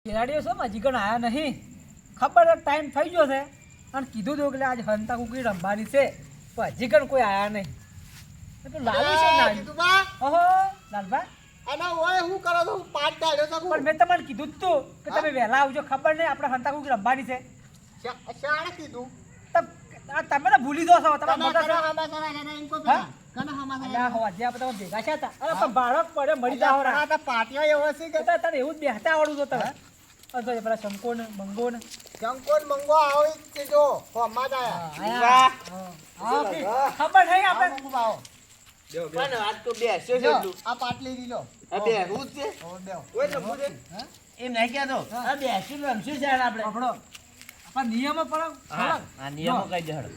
ખેલાડીઓ છે હજી કણ આયા નહીં. ખબર ટાઈમ થઈ ગયો છે અને કીધું હતું કે આજે હંતા કુકડી રમવાની છે પણ હજી કણ કોઈ આયા નહીં. તો લાલુ છે ના ઓહો લાલભા અને ઓય હું કરો છો પાટ ડાળ્યો તો પણ મેં તમને કીધું જ તું કે તમે વહેલા આવજો. ખબર નહીં આપણે હંતા કુકડી રમવાની છે. શાણે કીધું તમે તો ભૂલી દો છો તમે મોટા છો. હમા કરાય ને ઇનકો પેલા કના હમા અલ્યા હવા જે આપણે તમે ભેગા છે તા અરે પણ બાળક પડે મળી જાવ રા. આ તો પાટિયો એવો છે કે તને એવું જ બેહતા આવડું તો તમે અરે તો પેલા શંકો ને મંગો ને જંકોન મંગો આવી છે જો હમા આયા. ખબર નહીં આપણે મંગો બાવો પણ આજ તો બેસ્યો છે જો એટલું. આ પાટલી લીલો આ બેહવું જ છે. ઓ બેવ ઓય રમવું છે. એમ નહીં કહેતો. આ બેસ્યું રમશું છે આપણે. આપણો આપણા નિયમો પણ હા, આ નિયમો કહી દે હળો.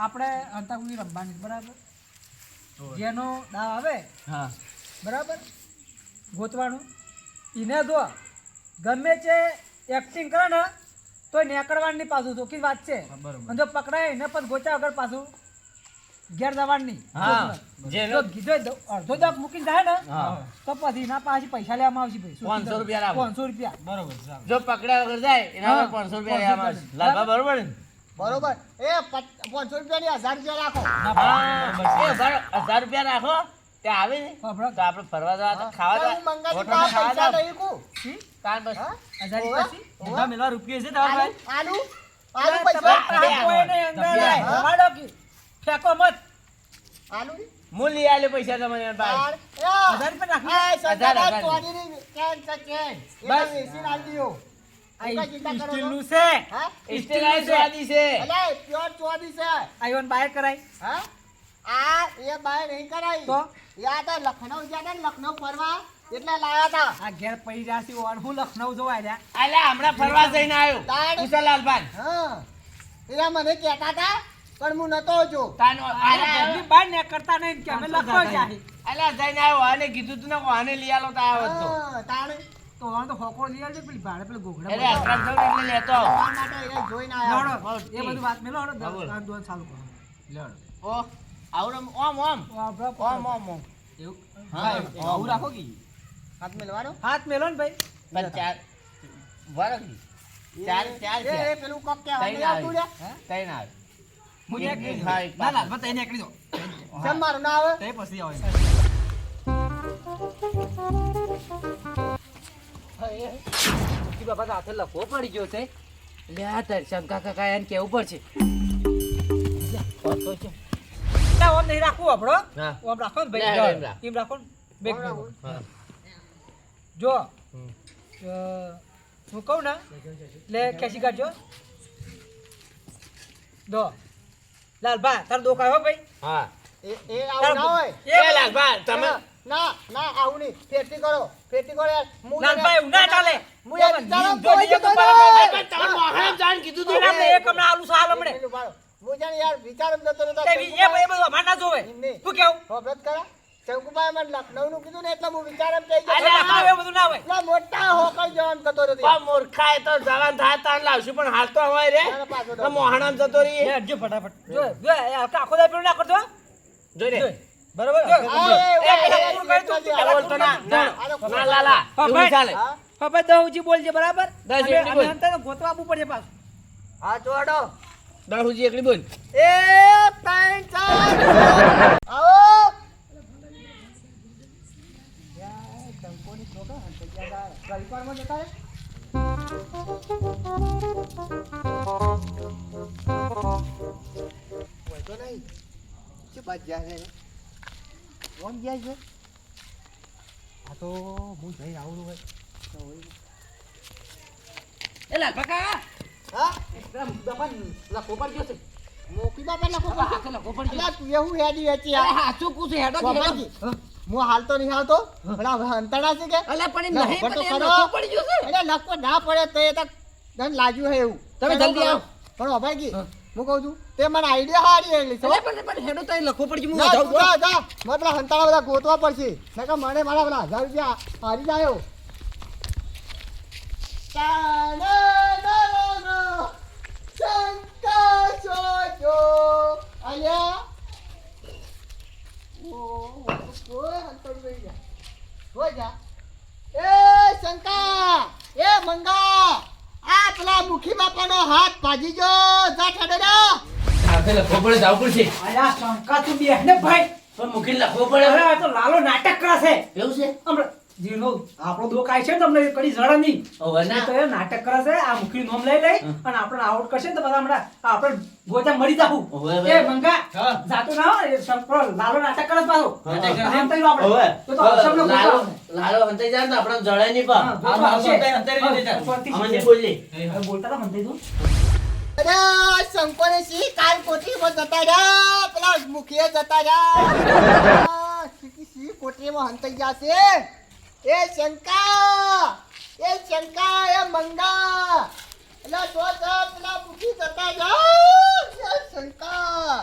આપણે અંતાકુકડી રમવાની બરાબર. જેનો દાવ આવે હા. બરાબર ગોતવાનું એને જો ગમે છે એક્ટિંગ કરે ને તો નેકળવાની પાછું ચોખ્ખી વાત છે. અને જો પકડાય એને પણ ગોચા વગર પાછું ઘેર જવાની. હા. જો કીધું અડધો દાગ મૂકીને જાય ને હા. તો પછી ના પાછી પૈસા લેવામાં આવશે ભાઈ. 500 રૂપિયા લાવો. 500 રૂપિયા બરોબર. જો પકડ્યા વગર જાય એના હા. પર 500 રૂપિયા લેવામાં આવશે. લાલભા બરોબર ને? બરોબર એ 500 રૂપિયાની 1000 રૂપિયા રાખો હા. એ બરો 1000 રૂપિયા રાખો તે આવે ને બરાબર. તો આપણે ફરવા જવા તો ખાવા હું જવા મંગાજી હોટલમાં ખાવા પૈસા જવા લઈ કુ તાન બસ. હા? 1000 પછી ઓવા? મેલા રૂપિયા છે તમારા ભાઈ. આલુ તમે પૈસા આ કોઈ નહીં અંદર લાય. હા. વાળો કી. ફેંકો મત. આલુ હું લઈ આલે પૈસા તમને ભાઈ. 1000 રૂપિયા નાખી. હજાર. બસ એસી નાલ દિયો આ ઉકા ચિંતા કરો સ્ટીલનું છે. હા સ્ટીલ આઈ સ્વાદી છે. અલે પ્યોર ચોદી છે આઈવન બાય કરાય. હા આ એ બાય નહીં કરાઈ તો? યા તો લખનઉ ગયા ને લખનઉ ફરવા એટલે લાયા તા આ ઘેર પડી જાસી ઓર હું લખનઉ જોવા રહ્યા. અલ્યા હમણાં ફરવા જઈને આવ્યો તાણ. કુશલાલભાઈ. હા એરા મને કહેતા તા પણ હું નતો જો તાનો આ ઘરની બહાર ને કરતા નહીં કે અમે લખવા જાય. અલ્યા જઈને આવ્યો આને કીધું તું ને કે આને લઈ આલો તો આવ્યો જ તો. હા તાણ તો વાં તો હોકો લઈ આવજે પેલી ભાડે પેલી ગોગડા. અરે આશ્રમ જાઉં ને એટલે લેતો આવો. આ માટે એને જોઈને આયા લડો. એ બધું વાત મેલો હડો બોલ. દાન દોન ચાલુ કરો. લડો. ઓ આવડમ ઓમ ઓમ ઓમ ઓમ ઓમ. એવું હા, આવું રાખો કે હાથ મેલવાનો હાથ મેલો ને ભાઈ. પણ ચાર વરખ ચાર ચાર એ છે. પેલું કોક કહેવાય તૈન નહીં આવતું રે આવે. તૈન આવે. હું એક નીકળી હા, જાઉં. એક ના ના પાછું. બતાઈ નીકળી જાઓ. કેમ મારું ના આવે તે પછી આવે. કી બાબા તો હાથે લખવો પડી ગયો છે. લે આ તાર શંકા કાકા એને કેવું પડશે. ના ઓમ નહીં રાખવું આપણો. હા. ઓમ રાખો ને લે, ભાઈ. એમ રાખ. એમ રાખો ને. બેગ ઓમ ભેગો. હા. જો હમ. હું કહું ને એટલે ખેંચી કાઢજો. દો લાલભા તારો દોખ આવ્યો ભાઈ. હા. એ આવું ના હોય એ લાલભા તમે ના ના આવું નહીં ફેરતી કરો યાર હું લાલભા એવું ના ચાલે. હું યાર વિચારો જો કોઈ નહીં જતો તો અરે નહીં. પણ તમે મોહરામ જાન કીધું તું એટલે આપણે એક હમણાં આલુ સાલ હમણે. પેલું બાળો. હું જાણે યાર વિચારો જતો નતો. તે એ બધું અમાર ના જોવે. નહીં. શું કેવું? હોભળત કરા શંકુભાઈ મને લખનઉ નું કીધું ને એટલે હું વિચારમ થઈ ગયો અલ્યા, ના, એવું બધું ના હોય. એટલા મોટા હોકલ જવાન થતો નથી આ મૂર્ખાએ તો જવાન થાય તાન લાવશું પણ હાલ તો હોય રે ના, પાછો તો મોહરામ જતો રહી લે, હટજો ફટાફટ. જો જો એ આખો દાય પેલું ના કરજો. જોઈ રે જોઈ. બરોબર આ, એ પેલા પૂરું કરી તું. એ, પેલા બોલતો ના ના લાલા હા, એવું ભાઈ. ચાલે હા હવે દહુજી બોલજે બરાબર. દસ અમે- એકલી બોલ. અમે અંતર ગોતવા આપવું પડે પાછું. હા ચોડો દહુજી એકલી બોલ. 1 3 4 આવો યાર ધમકોની છોકરા હંતે ગયા ગળપારમાં જતા રે હોય તો નહીં શું બાદ જાય છે કોણ જાય છે આ તો હું જઈ આવું હોય એ લાલભા કાકા. હા પેલા બાપા લખો પડી ગયો છે. મોકી બાપા લખો હાથે લખો પડી ગયો. અલા તું એવું હેડી વેચી અરે આ હાચું પૂછે હેડો કે બાપાજી, હેડો. હું હાલ તો નહીં આવતો પણ આ હંતાડા છે કે અલા પણ ના, એ નહીં પણ તો પણ એ ખરો. લખો પડી ગયો છે. અરે લખો ના પડે તો એ તો તને લાગ્યું હે એવું તમે ચાલો જલ્દી કરો. આવો. પણ અભાઈજી હા. હું કહું છું તે મને આઈડિયા હારી આવેલી છે અરે પણ હેડો તો એ લખો પડી ગયો. હું જા, જાઉં છું. જા, જા. મારે પેલા હંતાડા બધા ગોતવા પડશે નકર મને મારા પેલા 1000 રૂપિયા હારી જાયો અલ્યા કોઈ હંતર નહીં ગયા. હોય જા. એ શંકા એ મંગા ભાજી જો જા ઠડડા આપણે લખવો પડે જાવ પડશે અલ્યા શંકા તું બેહ ને ભાઈ પણ મૂકીને લખવો પડે અરે આ તો લાલો નાટક કરે છે એવું છે હમણાં જેનો આપણો દુઃખ આય છે ને તમને કડી જડે નહીં હવે એ ના તો એ નાટક કરે છે આ મુખી નોમ લઈ અને આપણે આઉટ કરશે ને તો બધા હમણાં આપણે ગોચા મરી જાવું હવે, એ મંગા જાતો ના હોય એ સંપરો લાલો નાટક કરે પાછો નાટક કરે. આમ તઈ આપણે હવે તો તો અસમનો લાલો ગોચા લાલો અંતે જાય ને આપણે જળે નહીં પા હા, ગોચા આવશે. અમને બોલી બોલતા હતા મને તો અરે શંકોને સી કાલ કોઠીમાં જતા રહ્યા પેલા મુખીએ જતા રહ્યા સી કોઠીમાં હંતાઈ જશે એ શંકા એ મંગા એટલે તો પેલા મુખી જતા રહ્યા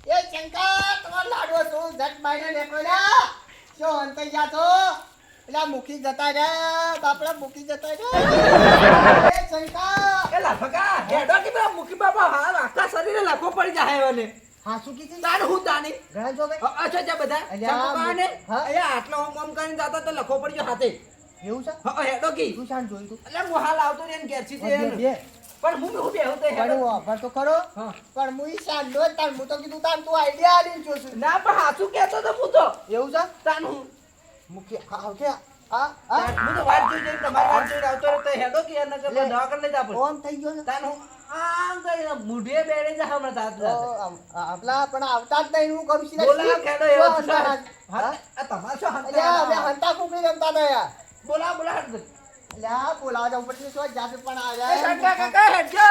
એ શંકા તમારો લાડવો તું ઝટ બાઈને નીકળો ને શું હંતાઈ જાતો પેલા મુખી જતા રહ્યા બાપડા મુખી જતા રહ્યા એ શંકા એ લાફકા હેડો કે પેલા મુખી બાપા હા આખા શરીરે લાખો પડી જાય એવાને હા શું કીધું તાર હું તાની ઘણા જો ભાઈ અચ્છા જા બધા અલ્યા, ચંપકાને હા? અલ્યા આટલો ઓમ કરીને જાતો તો લખો પડ્યો હાથે એવું છે હા હેડો કી તું શાન જોયું તું એટલે હું હાલ આવતો ને ઘેરથી છે બે બે પણ હું બેહું તો પણ હેડો હું ઓફર તો ખરો હા. પણ હું ઈ શાન નો તાર હું તો કીધું તાર તું આઈડિયા આલીને જોશું ના પણ હાચું કહેતો તો હું તો એવું છે તાન હું મુખી હા કે હા તાન હા હું તો વાત જોઈ જોઈને તમારી વાત જોઈને આવતો રહ્યો તો હેડો કી એને કે લે. દવાખાને લઈ જા આપણે ઓમ થઈ ગયો ને તાન હું આમ કરીને મૂઢે બેડે જા હમણાં તાત તો આપલા પણ આવતા જ નહીં હું કરું છું બોલા ખેડો એવો શું હંતા હા હા? આ તમાશો અલ્યા અમે હંતા હંતા કુકડી રમતા હતા યાર બોલા બોલા હંતા અલ્યા બોલાવા જાવ પછી શું જાતે પણ એ આવ્યા કાકા કાકા હેડજો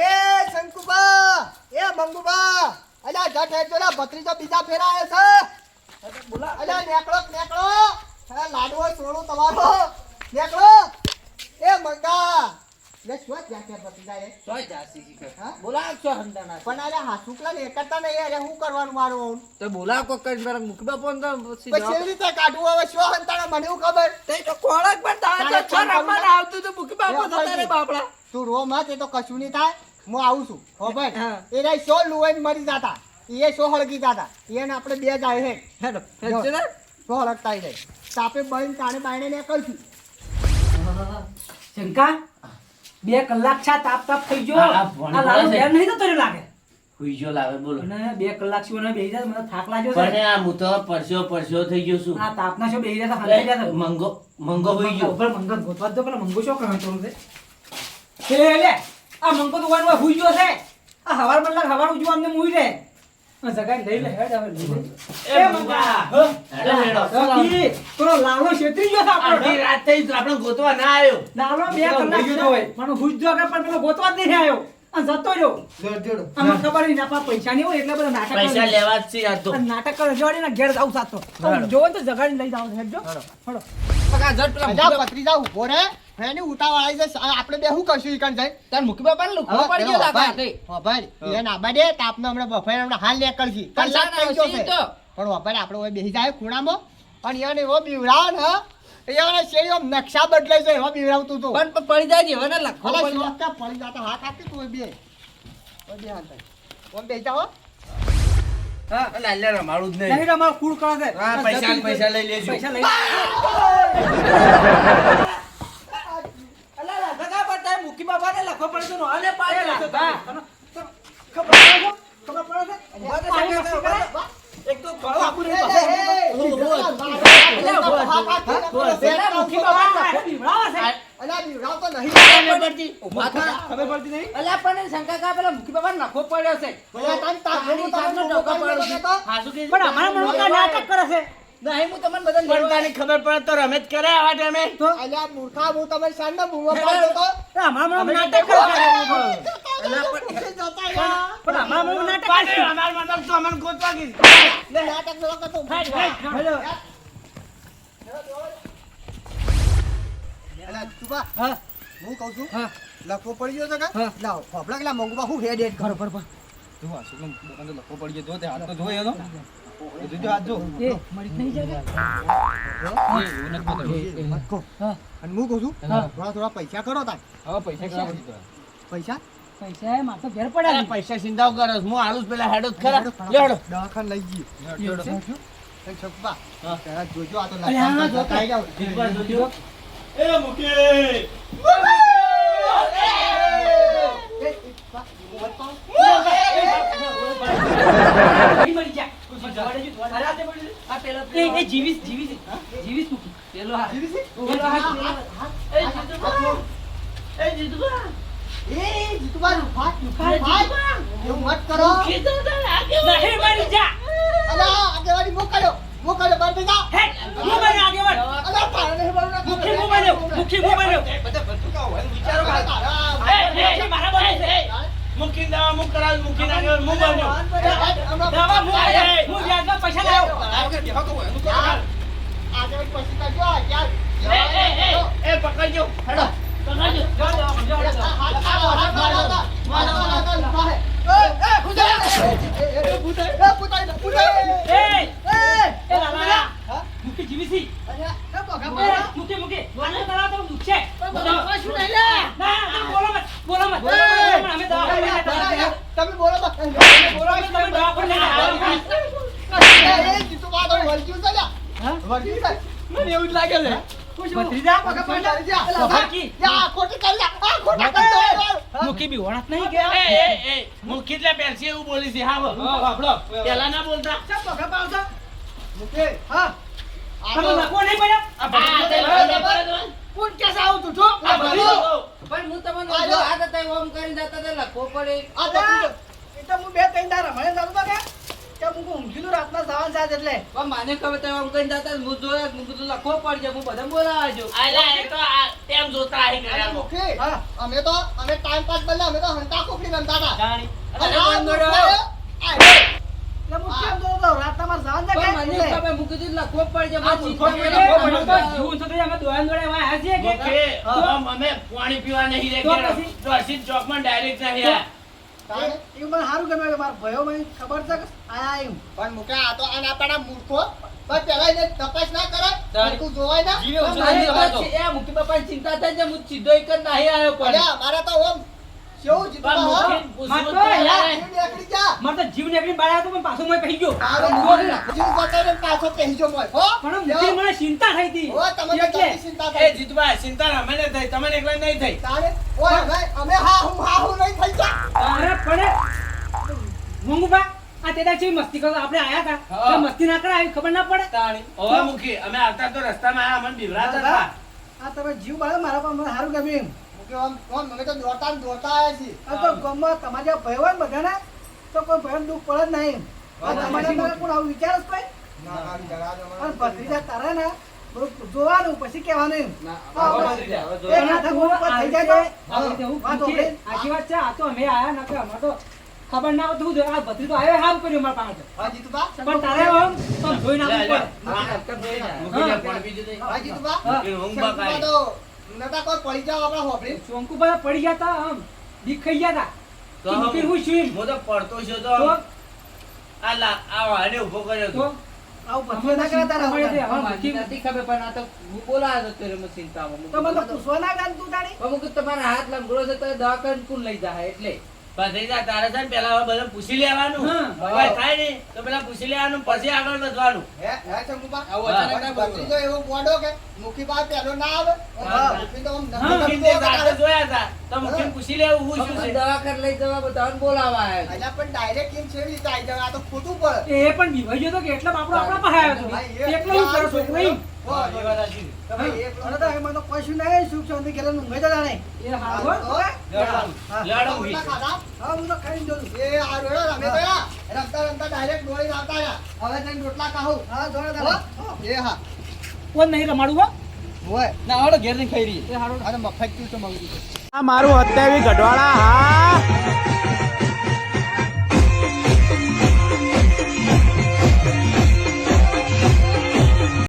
એ શંકુબા એ મંગુબા અલ્યા જટ હેડજો લા ભત્રીજો બીજા ફેરા આવ્યો છે બોલા અલ્યા નેકળો હા લાડવો છોડું તમારો નેકળો એ મંગા લે શું ત્યાં ત્યાં ભત્રીજા એ સોય જાસી શીખર હા? બોલા છો હંતાના પણ અરે હાસુકલા ને એકતા નહીં અરે શું કરવાનું મારું તો બોલા કો કરી મારા મુખબા ફોન તો પછી કેવી રીતે કાઢવું હવે શું હંતાણા મને એવું ખબર તે તો કોળક પણ તા તારે તો ફોન રમવા કરું. આવતું તો મુખબા ફોન થતા રે બાપડા તું રો મત એ તો કશું નહીં થાય હું આવું છું હો ભાઈ હા. એ રહી શો લુવાઈને મરી જાતા એ શો હળગી જાતા એને આપણે બે જાય હે હેડો હેડજો ને શો હળગતા રહે તાપે બહીન તાણે બાયણે ને કરશું શંકા 2 કલાક છા તાપ તાપ થઈ ગયો આ ભણી આ લાલો પડે છે. બેન નહીં તો તને લાગે હુઈ જો લાવે બોલો અને 2 કલાક થી મને બેહી જાય મને થાક લાગ્યો પણ છે આ હું તો પરસ્યો થઈ ગયો છું આ તાપના શો બેહી જાય તો હાલી જાય મંગો હોઈ ગયો ઉપર મંગો ગોતવા દો પેલા મંગો શો કરવાનો છે લે આ મંગો તો વાનવા હુઈ ગયો છે આ હવાર બદલા હવાર ઉજવા અમને મુઈ રે આ જગાઈ લઈ લે હેડ હવે લઈ લે એ મંગા હેડો, હેડો. ઈ પેલો લાલો છેતરી ગયો છે આપણો આખી રાત થઈ તો આપણે ગોતવા ના આવ્યો લાલો 2 પેલો કલાક લઈ ગયો તો હોય. મને હુઈ ગયો કે પણ પેલો ગોતવા જ નહીં આવ્યો આ જતો રહ્યો આમાં ખબર નહીં ના પૈસા નહીં હોય એટલે બધા નાટક કરે. પૈસા લેવા જ છે આ તો આ નાટક કરે જોડી ને ઘેર જાવ સાતો જોવો ને તો જગાડી લઈ જાવ હેડજો હળો પકા જટ પેલા અજા પત્રીજા ઉભો રે એની ઉતાવળ આવી જાય આપણે બે શું કરશું ઈકણ જાય તાર મુકી બાપા ને લુખો પડી ગયો લાગે હાથે. ભાઈ એ ના બાડે તાપનો હમણાં બફાઈ હમણાં હાલ નીકળશી પણ કલાક થઈ ગયો છે તો. પણ વાપરે આપણે ઓય બેસી જાય ખૂણામાં અને એને એવો બીવડાવ ને એને શેરીઓ નકશા બદલાઈ જાય એવો બીવડાવતું તું પણ પડી જાય ને હવે ને લખો ભલે પડી જાય. શોખતા પડી જાતો હાથ આપી તું ઓય બે હાથ ઓમ બેસી જાઓ હા લાલ્યા રમાડું જ નહીં રમા કુળ કરે છે હા, પૈસા લઈ લેજો. પૈસા લઈ અલા લખા પડતા મુકી બાપા ને લખો પડે તો નોને પાડે લખા ખબર પડે એક તો ઘણો આપું રે પેલા મુકી બાપા લખો બીવડાવે છે અલા બીવડાવ તો નહીં ખબર પડતી નહીં અલા પણ શંકા કા પેલા મુકી બાપા નખો પડ્યો છે ઓલા તન તાપનું તમને ડોકા ડોકા પાડું પાડું છું. હાસુ કે પણ અમારા મનમાં નાટક કરે છે નહીં હું તમને બધાને પણ તારી ખબર પડે તો રમેશ કરે આવા ટાઈમે તો અલ્યા મૂર્ખા હું તમારી સામે બૂમો પાડતો તો અમારા મનમાં નાટક કરે છે પણ અમારા મનમાં નાટક કરે છે અમાર મતલબ તો અમને ગોતવા ગઈ નાટક ન કરતો હેલો અલ્યા તુબા હા હું કહું છું હા લખવો પડી ગયો છે કે હા. લાવ ફોફલા કેલા મંગવા હું હેડ હેડ કરો બરોબર એ મળી નહીં જાય લખો હા અને હું કહું છું હા. થોડા થોડા પૈસા કરો તાર પૈસા પૈસા એ માથે ઘેર પડ્યા છે. પૈસા સિંધાવ કરો હું આલું જ પેલા હેડો જ ખરા લેડો દવાખાને લઈ જઈએ એવું છે? છકપા હા. પેલા જોજો આ તો અરે હા, લખવાનું જોતા. આવી જાવ એકવાર જોજો એ મુકે એ, પા, મરી જા આ પેલો એ જીવીસ મૂકી પેલો હાથ પેલો હાથ એ જીતુભા એ જીતુભા ભાઈ એવું મત કરો નહીં મરી જા અલા આગેવાડી મોકલ્યો બાર બેટા હે હું બને આગેવાન અલા તારે નહીં બોલવું ના મુખી મોબાઈલ બધા ભટકા હોય વિચારો મારા બોલે છે મુખી દવા મુક કરાવ મુખી ના આગળ મુક બન્યો દવા હું વ્યાજમાં પૈસા લાવ્યો આગેવાડી પછી કરજો યાર એ પકડજો હેડો મુખી જીવીસી મુખી આને કરાવ તો દુખ છે બોલો મત અમે દવા તમે બોલો તમે દવા પર મને એવું જ લાગે છે ભત્રીજા મુખી બી વણત નહીં કે એ મુખી એટલે પેલસી એવું બોલી છે હા આપણો પેલા ના બોલતા તમે લખવો નહીં પડ્યો આ ભટકા કોણ કેસ આવું તું છો આ ભટકા પણ હું તમને જો આ તો તઈ ઓમ કરીને જતા તો લખવો પડે આ ભત્રીજો. હું બે ત્રણ દાડા રમણે ચાલુ કે હું ઊંઘીલું રાતના સવાલ સાત એટલે પણ મને ખબર તઈ ઓમ કરીને જતા હું જોયા હું કીધું લખવો પડશે હું બધા બોલાવજો આલા એ તો આ તેમ જોતા આહી અરે કર્યા મુખી, હા. અમે ટાઈમ પાસ બદલે અમે તો હંતા ખોખરી રમતા હતા જાણી અને અરે આ પણ મુખી, મેળો. આ એટલે હું કેમ જોતો રાતના માર સવાલ પણ મને એટલે ખબર હું કીધું લખવો પડશે આ મારે મૂર્ખો ચિંતા એટલે મને અમે તો જીવન છોકરી અમે દોયન દોડે એવા આવ્યા છીએ કે મુખી અમે પાણી પીવા નહીં રે તો કે પછી? તો અસીત ચોકમાં ડાયરેક્ટ નહીં આ તારે? એવું મને સારું ગમે કે મારા ભયો મને ખબર છે કે આયા એવું પણ મુખી, આ તો આના આપણા મૂર્ખો પણ પેલા એને તપાસ ના કરે તારે? તું જોવાય ના જીવે પણ મારી વાત છે, એ મુખી બાપાની ચિંતા થાય છે હું સીધો એક જ નહીં આવ્યો પણ અલ્યા, મારે તો ઓમ કેવું જીતવા પણ હો? મુખી પૂછવું માર તો તો યાર. યાર. જીવ નીકળી જા. મારે તો જીવ નીકળી બહાર આવ્યો તો પણ પાછો મેં કહી ગયો તારો જીવ બતાવીને પાછો પહેજો મોય, હો? પણ મુખી મને ચિંતા થઈ હતી હો, તમને એટલે કેટલી ચિંતા એ થાય? જીતભાઈ ચિંતા ના મને થઈ તમને એકલા નહીં થઈ તારે? ઓય, હવે અમે હા હું નહીં થઈ જા. અરે પણ મંગુબા આ તેડા જેવી મસ્તી કરો આપણે આયા હતા હા. તો મસ્તી ના કરાય ખબર ના પડે તાણી ઓવા મુખી અમે આવતા તો રસ્તામાં આયા અમને બિવરાતા હતા આ તમે જીવ બાળો મારા પર મને સારું ગમ્યું એમ મુખી, ઓમ અમે તો દોડતા ને દોડતા આયા છીએ. આ તો ગામમાં તમારા જેવા ભય હોય ને બધાને તો કોઈ ભયનું દુઃખ પડે જ નહીં આ તમારા અંદર કોણ આવું વિચારે છે કોઈ ના, ના, જરા દો મને. અને ભત્રીજા તારા ને થોડુંક જોવાનું પછી કહેવાનું એમ ના હા, હવે બસ. જોયા, હવે એ જોયા. ના થાય, ઉપર થઈ જાય તો. હા. વાત હોભળી. આખી વાત છે આ તો અમે આયા ના કે અમારે તો ખબર ના હોતું શું આ ભત્રી તો આવ્યો સારું કર્યું મારા પાસે હા, જીતુભા? પણ તારે આમ આમ જોઈ નાખવું પડે હા, હરકત જોઈ ને. મુખી હા. પણ બીજું નહીં હા, જીતુભા? મુખી ઊંઘ માં શંકુભા કાઢી. તો નતા કોઈ પડી જાવ આપણા હોભળી. શંકુભાઈ પડી ગયા તા આમ બીક ખાઈ ગયા તા તો કે મુખી હું છું એમ. હું તો પડતો છું તો તો આ વાને ઊભો કર્યો તો તો આવું ભત્રી ના કરે તારા પણ હવે મને મુખી નથી ખબર પણ આ તો હું બોલાવ્યો હતો ત્યારે મને ચિંતામાં. તો મને પૂછવા ના ગાન તું તારી પણ હું કીધું તમારા હાથ લંગડો છે તો દવાખાને કોણ લઈ જાય એટલે ભત્રીજા તારે છે ને પેલા હવે બધું પૂછી લેવાનું હા. કોઈ થાય નહીં તો પેલા પૂછી લેવાનું પછી આગળ વધવાનું હે શંકુભા? આવું અચાનક ના બોલવું. ભત્રીજો એવો ગોડો કે મુખીભા પહેલો ના આવે હા. મુખી તો આમ હા, મુખીને સાથે જોયા હતા તો મુખીને પૂછી લેવું હું શું પણ છે દવાખાને લઈ જવા બધાને બોલાવા આવ્યા અલ્યા, પણ ડાયરેક્ટ કેમ છે એવી રીતે આવી જાય? આ તો ખોટું પડે. એ પણ બીવાઈ ગયો તો કે એટલે બાપડો આપણા પાસે આવ્યો ભાઈ, હતો એ એકલો હું કરો છોકરો એમ હો, એ વાત સાચી. તમે એકલો અરે તો એમાં તો કશું નહીં સુખ શાંતિ ઘરે ઊંઘે તો જાણે એ હારો હો. લેવડો ઊંઘી. રોટલા ખાધા? હા હું તો ખાઈને જોઉં એ આ રોટલા રમે તો યા. રમતા રમતા ડાયરેક્ટ દોડીને આવતા રહ્યા. હવે જઈને રોટલા ખાવું. હા જોડે હો? તારે એ હા. કોણ નહીં રમાડું હો હોય. ના હાડો ઘેર નહીં ખાઈ રહી એ હાડો અને મફત થયું તો મગજું. આ મારું અત્યારે ગઢવાળા હા